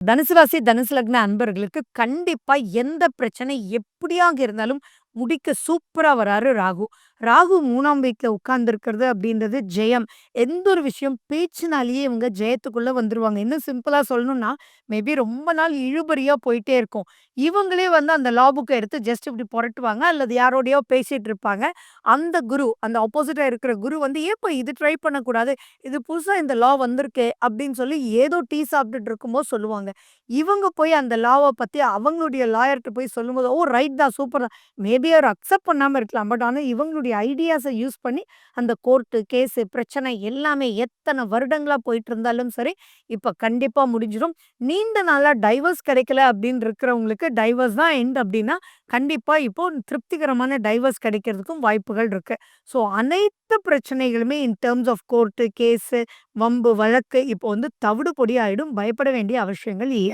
தனுசு ராசி, தனுசு லக்ன அன்பர்களுக்கு கண்டிப்பா எந்த பிரச்சனை எப்படியாக இருந்தாலும் முடிக்க சூப்பரா வராரு ராகு. ராகு 3ஆம் வீட்ல உட்கார்ந்திருக்கிறது அப்படின்றது ஜெயம். எந்த ஒரு விஷயம் பேச்சினாலேயே இவங்க ஜெயத்துக்குள்ள வந்துருவாங்க. இன்னும் சிம்பிளா சொல்லணும்னா, மேபி ரொம்ப நாள் இழுபறியா போயிட்டே இருக்கும். இவங்களே வந்து அந்த லா புக்க எடுத்து ஜஸ்ட் இப்படி புரட்டுவாங்க அல்லது யாரோடையோ பேசிட்டு இருப்பாங்க. அந்த குரு, அந்த ஆப்போசிட்டா இருக்கிற குரு வந்து, "ஏன்பா இது ட்ரை பண்ணக்கூடாது? இது புதுசா இந்த லா வந்திருக்கே" அப்படின்னு சொல்லி ஏதோ டீ சாப்பிட்டுட்டு இருக்கும்போது சொல்லுவாங்க. இவங்க போய் அந்த லாவ பத்தி அவங்களுடைய லாயர்ட்ட போய் சொல்லும்போது, "ஓ! ரைட் தான், சூப்பர் தான்." மேபி அவர் அக்செப்ட் பண்ணாம இருக்கலாம். பட் ஆனா இவங்களுடைய ஐடியாஸ யூஸ் பண்ணி அந்த கோர்ட்டு, கேஸு, பிரச்சனை எல்லாமே எத்தன வருடங்களா போயிட்டு இருந்தாலும் சரி, இப்ப கண்டிப்பா முடிஞ்சிரும். நீண்ட நாளா டைவர்ஸ் கிடைக்கல அப்படின்னு இருக்கிறவங்களுக்கு டைவர்ஸ் தான் எண்ட் அப்படின்னா, கண்டிப்பா இப்போ திருப்திகரமான டைவர்ஸ் கிடைக்கிறதுக்கும் வாய்ப்புகள் இருக்கு. ஸோ அனைத்து பிரச்சனைகளுமே in terms of court, case, வம்பு, வழக்கு இப்போ வந்து தவிடு பொடி ஆயிடும். பயப்பட வேண்டிய அவசியங்கள் இல்ல.